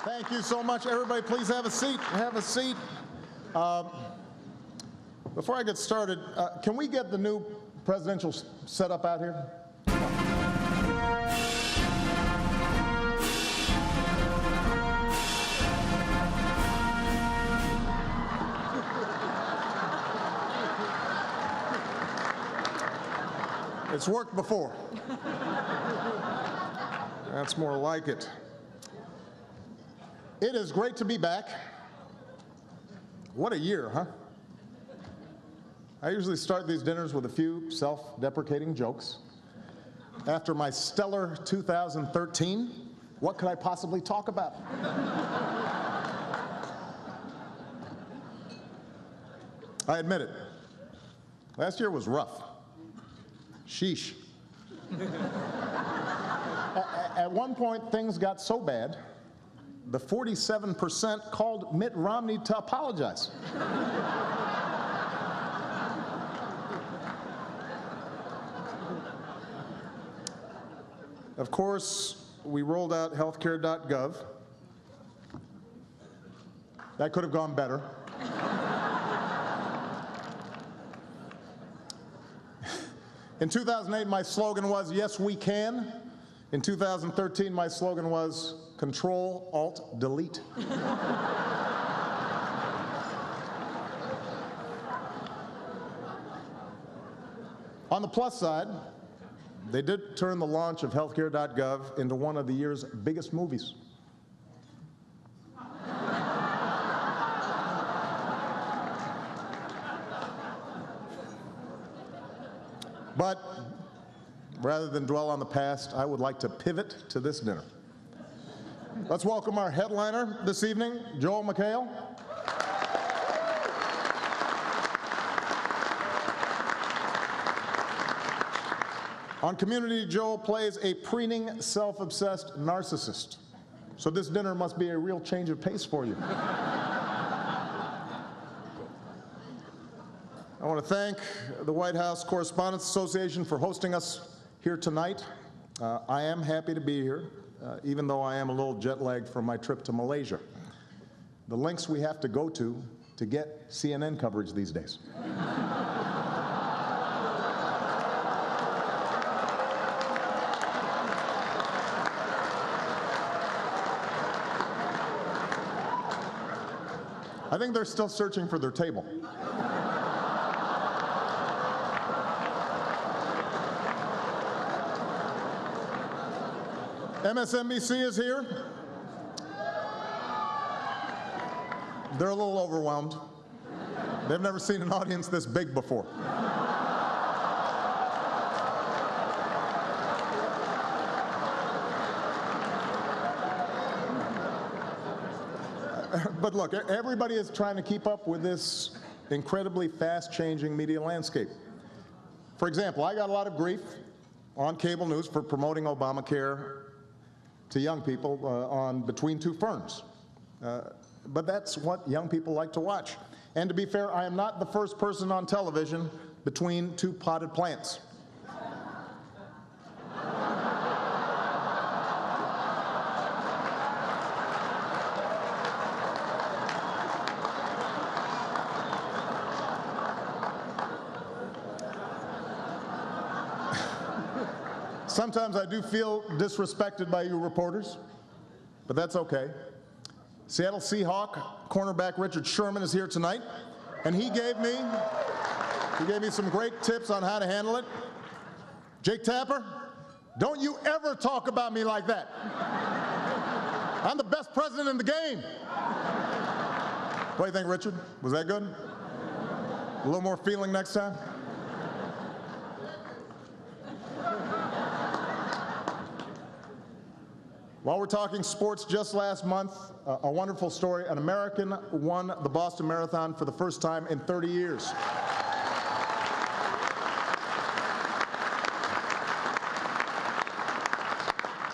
Thank you so much. Everybody, please have a seat. Have a seat. Before I get started, can we get the new presidential setup out here? It's worked before. That's more like it. It is great to be back. What a year, huh? I usually start these dinners with a few self-deprecating jokes. After my stellar 2013, what could I possibly talk about? I admit it. Last year was rough. Sheesh. At one point, things got so bad, the 47% called Mitt Romney to apologize. Of course, we rolled out healthcare.gov. That could have gone better. In 2008, my slogan was, "Yes, we can." In 2013, my slogan was, "Control, Alt, Delete." On the plus side, they did turn the launch of healthcare.gov into one of the year's biggest movies. But rather than dwell on the past, I would like to pivot to this dinner. Let's welcome our headliner this evening, Joel McHale. On Community, Joel plays a preening, self-obsessed narcissist. So this dinner must be a real change of pace for you. I want to thank the White House Correspondents Association for hosting us here tonight. I am happy to be here, even though I am a little jet-lagged from my trip to Malaysia. The lengths we have to go to get CNN coverage these days. I think they're still searching for their table. MSNBC is here. They're a little overwhelmed. They've never seen an audience this big before. But look, everybody is trying to keep up with this incredibly fast-changing media landscape. For example, I got a lot of grief on cable news for promoting Obamacare to young people on Between Two Ferns. But that's what young people like to watch. And to be fair, I am not the first person on television between two potted plants. Sometimes I do feel disrespected by you reporters, but that's okay. Seattle Seahawk cornerback Richard Sherman is here tonight, and he gave me some great tips on how to handle it. Jake Tapper, don't you ever talk about me like that. I'm the best president in the game. What do you think, Richard? Was that good? A little more feeling next time? While we're talking sports, just last month, a wonderful story. An American won the Boston Marathon for the first time in 30 years.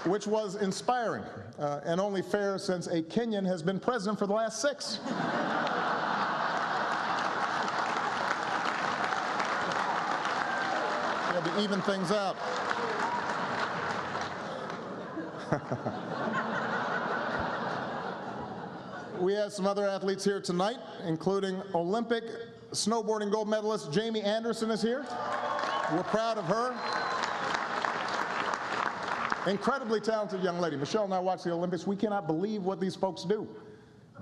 Which was inspiring, and only fair since a Kenyan has been president for the last 6. We had to even things out. We have some other athletes here tonight, including Olympic snowboarding gold medalist Jamie Anderson is here. We're proud of her. Incredibly talented young lady. Michelle and I watched the Olympics. We cannot believe what these folks do.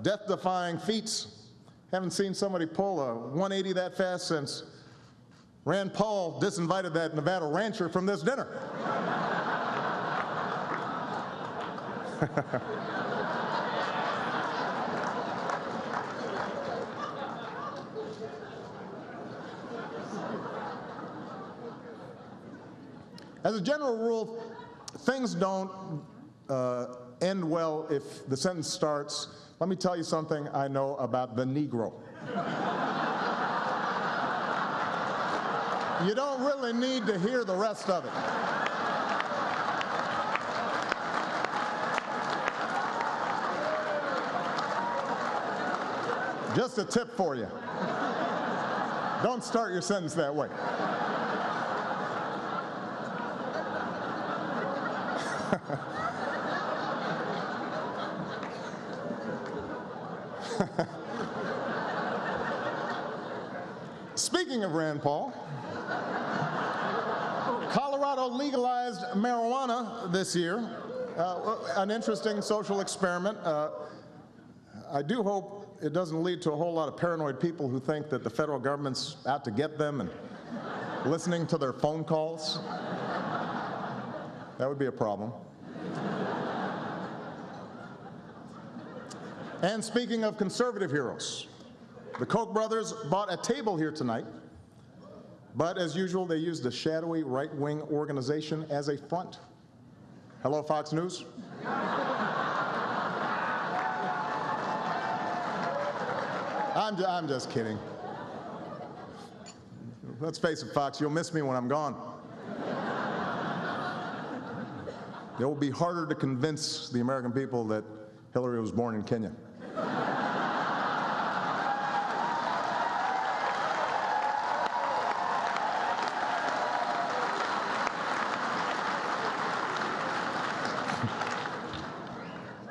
Death-defying feats. Haven't seen somebody pull a 180 that fast since Rand Paul disinvited that Nevada rancher from this dinner. As a general rule, things don't end well if the sentence starts, "Let me tell you something I know about the Negro." You don't really need to hear the rest of it. Just a tip for you. Don't start your sentence that way. Speaking of Rand Paul, Colorado legalized marijuana this year. An interesting social experiment. I do hope it doesn't lead to a whole lot of paranoid people who think that the federal government's out to get them and listening to their phone calls. That would be a problem. And speaking of conservative heroes, the Koch brothers bought a table here tonight, but as usual, they used a shadowy right-wing organization as a front. Hello, Fox News. I'm just kidding. Let's face it, Fox, you'll miss me when I'm gone. It will be harder to convince the American people that Hillary was born in Kenya.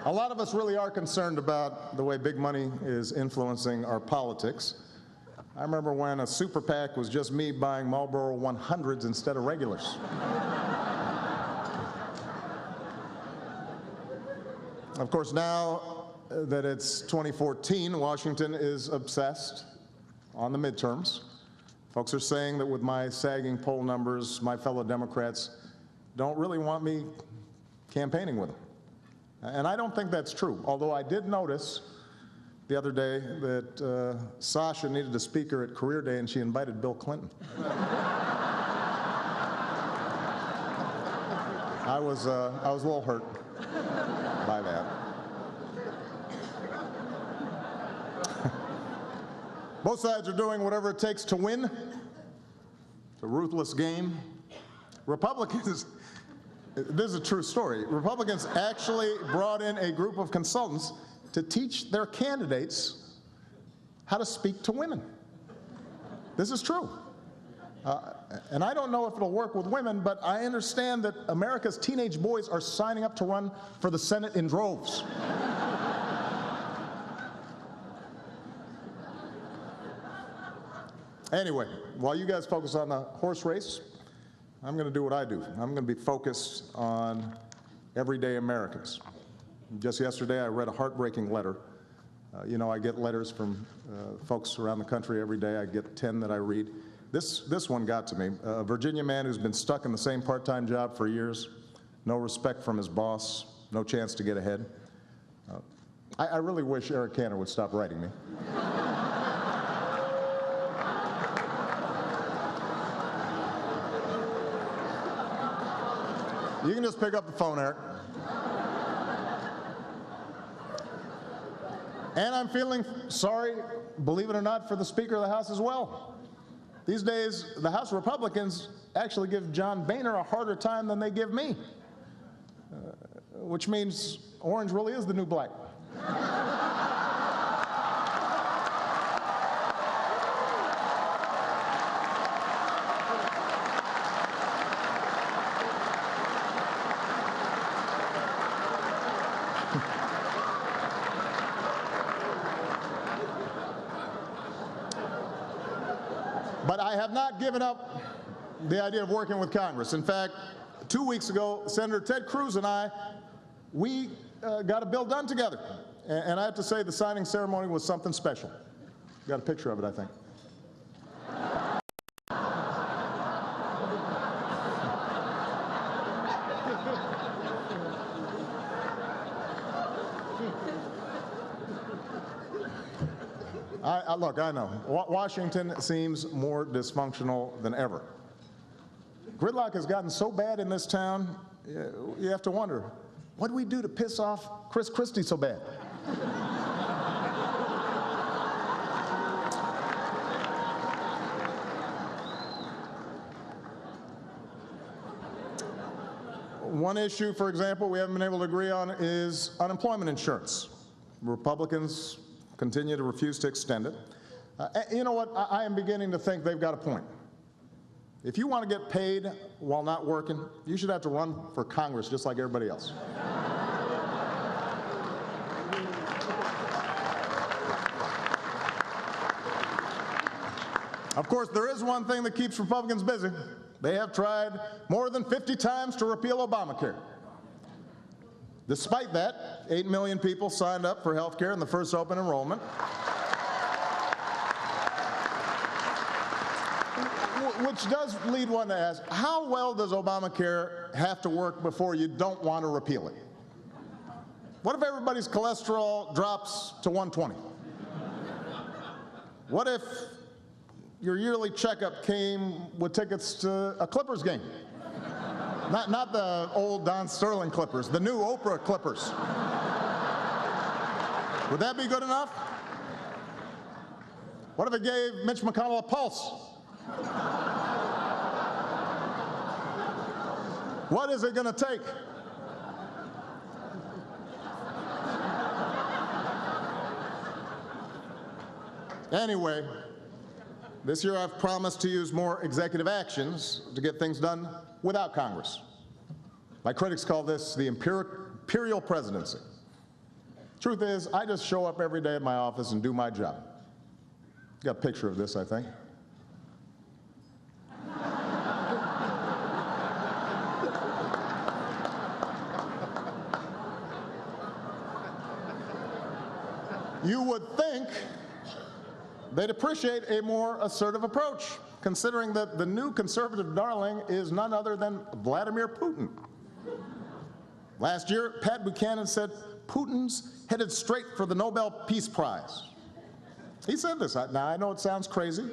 A lot of us really are concerned about the way big money is influencing our politics. I remember when a super PAC was just me buying Marlboro 100s instead of regulars. Of course, now that it's 2014, Washington is obsessed on the midterms. Folks are saying that with my sagging poll numbers, my fellow Democrats don't really want me campaigning with them. And I don't think that's true, although I did notice the other day that Sasha needed a speaker at Career Day and she invited Bill Clinton. I was a little hurt by that. Both sides are doing whatever it takes to win. It's a ruthless game. Republicans, this is a true story, Republicans actually brought in a group of consultants to teach their candidates how to speak to women. This is true. And I don't know if it'll work with women, but I understand that America's teenage boys are signing up to run for the Senate in droves. Anyway, while you guys focus on the horse race, I'm going to do what I do. I'm going to be focused on everyday Americans. Just yesterday, I read a heartbreaking letter. You know, I get letters from folks around the country every day. I get 10 that I read. This one got to me. A Virginia man who's been stuck in the same part-time job for years, no respect from his boss, no chance to get ahead. I really wish Eric Cantor would stop writing me. You can just pick up the phone, Eric. And I'm feeling sorry, believe it or not, for the Speaker of the House as well. These days, the House Republicans actually give John Boehner a harder time than they give me, which means orange really is the new black. But I have not given up the idea of working with Congress. In fact, 2 weeks ago, Senator Ted Cruz and I, we got a bill done together. And I have to say the signing ceremony was something special. Got a picture of it, I think. Look, I know. Washington seems more dysfunctional than ever. Gridlock has gotten so bad in this town, you have to wonder, what do we do to piss off Chris Christie so bad? One issue, for example, we haven't been able to agree on is unemployment insurance. Republicans continue to refuse to extend it. You know what? I am beginning to think they've got a point. If you want to get paid while not working, you should have to run for Congress just like everybody else. Of course, there is one thing that keeps Republicans busy. They have tried more than 50 times to repeal Obamacare. Despite that, 8 million people signed up for health care in the first open enrollment. Which does lead one to ask, how well does Obamacare have to work before you don't want to repeal it? What if everybody's cholesterol drops to 120? What if your yearly checkup came with tickets to a Clippers game? Not the old Don Sterling Clippers, the new Oprah Clippers. Would that be good enough? What if it gave Mitch McConnell a pulse? What is it going to take? Anyway, this year I've promised to use more executive actions to get things done without Congress. My critics call this the imperial presidency. Truth is, I just show up every day at my office and do my job. Got a picture of this, I think. You would think they'd appreciate a more assertive approach, considering that the new conservative darling is none other than Vladimir Putin. Last year, Pat Buchanan said Putin's headed straight for the Nobel Peace Prize. He said this. Now, I know it sounds crazy,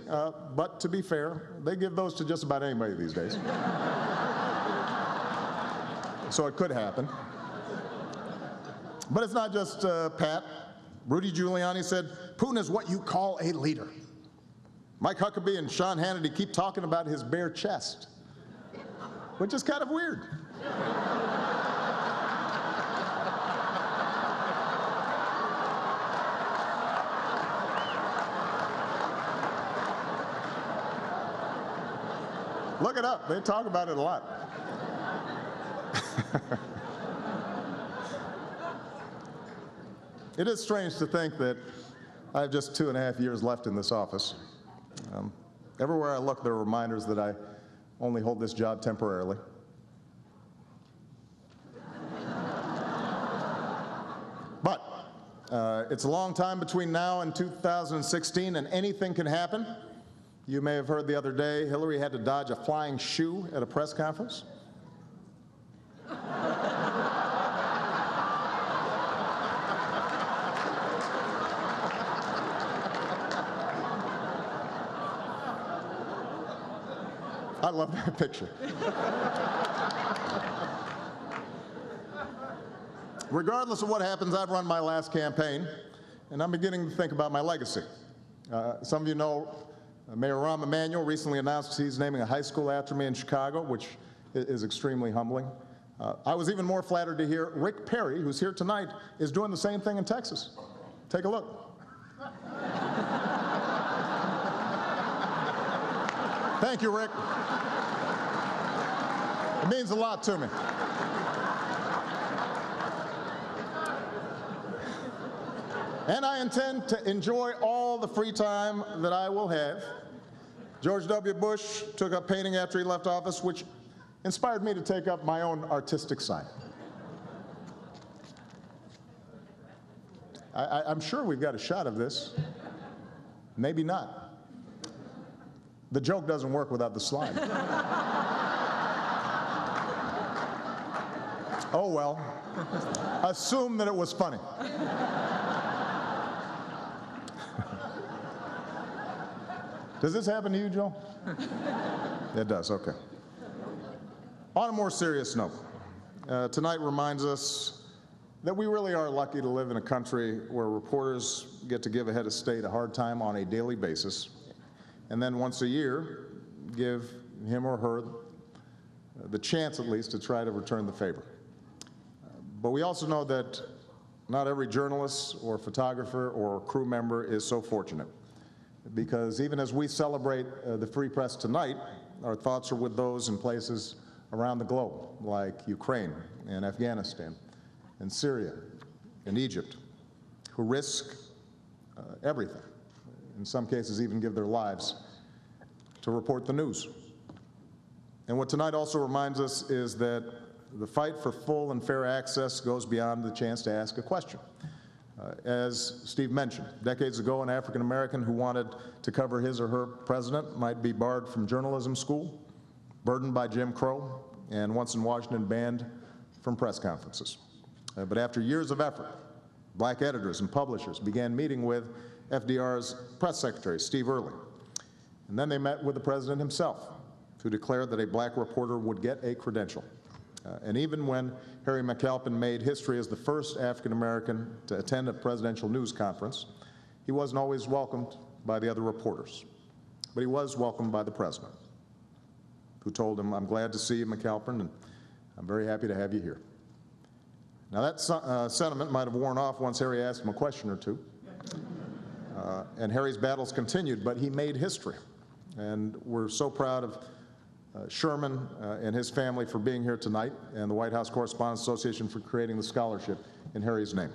but to be fair, they give those to just about anybody these days. So it could happen. But it's not just Pat. Rudy Giuliani said, Putin is what you call a leader. Mike Huckabee and Sean Hannity keep talking about his bare chest, which is kind of weird. Look it up. They talk about it a lot. It is strange to think that I have just 2.5 years left in this office. Everywhere I look, there are reminders that I only hold this job temporarily. But it's a long time between now and 2016, and anything can happen. You may have heard the other day, Hillary had to dodge a flying shoe at a press conference. I love that picture. Regardless of what happens, I've run my last campaign, and I'm beginning to think about my legacy. Some of you know Mayor Rahm Emanuel recently announced he's naming a high school after me in Chicago, which is extremely humbling. I was even more flattered to hear Rick Perry, who's here tonight, is doing the same thing in Texas. Take a look. Thank you, Rick. It means a lot to me. And I intend to enjoy all the free time that I will have George W. Bush took up painting after he left office, which inspired me to take up my own artistic side. I'm sure we've got a shot of this. Maybe not. The joke doesn't work without the slide. Oh well, assume that it was funny. Does this happen to you, Joe? It does, okay. On a more serious note, tonight reminds us that we really are lucky to live in a country where reporters get to give a head of state a hard time on a daily basis, and then once a year give him or her the chance at least to try to return the favor. But we also know that not every journalist or photographer or crew member is so fortunate, because even as we celebrate the free press tonight, our thoughts are with those in places around the globe, like Ukraine and Afghanistan and Syria and Egypt, who risk everything, in some cases even give their lives, to report the news. And what tonight also reminds us is that the fight for full and fair access goes beyond the chance to ask a question. As Steve mentioned, decades ago, an African American who wanted to cover his or her president might be barred from journalism school, burdened by Jim Crow, and once in Washington, banned from press conferences. But after years of effort, black editors and publishers began meeting with FDR's press secretary, Steve Early. And then they met with the president himself, who declared that a black reporter would get a credential. And even when Harry McAlpin made history as the first African American to attend a presidential news conference, he wasn't always welcomed by the other reporters. But he was welcomed by the president, who told him, "I'm glad to see you, McAlpin, and I'm very happy to have you here." Now that sentiment might have worn off once Harry asked him a question or two. And Harry's battles continued, but he made history. And we're so proud of Sherman and his family for being here tonight, and the White House Correspondents Association for creating the scholarship in Harry's name.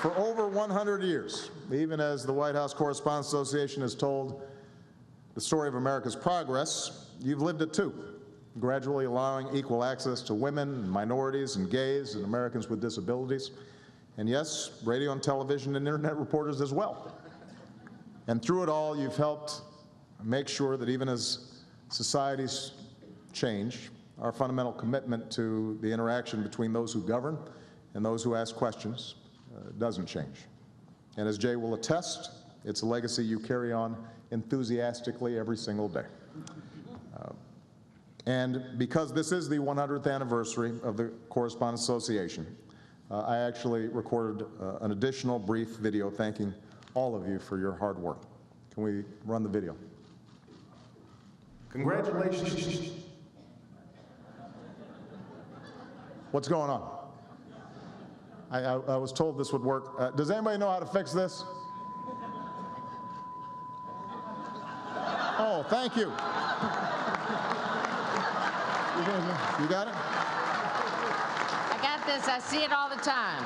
For over 100 years, even as the White House Correspondents Association has told the story of America's progress, you've lived it too, gradually allowing equal access to women, minorities, and gays, and Americans with disabilities. And yes, radio and television and internet reporters as well. And through it all, you've helped make sure that even as societies change, our fundamental commitment to the interaction between those who govern and those who ask questions doesn't change. And as Jay will attest, it's a legacy you carry on enthusiastically every single day. And because this is the 100th anniversary of the Correspondents Association, I actually recorded an additional brief video thanking all of you for your hard work. Can we run the video? Congratulations. What's going on? I was told this would work. Does anybody know how to fix this? Oh, thank you. You got it? I got this. I see it all the time.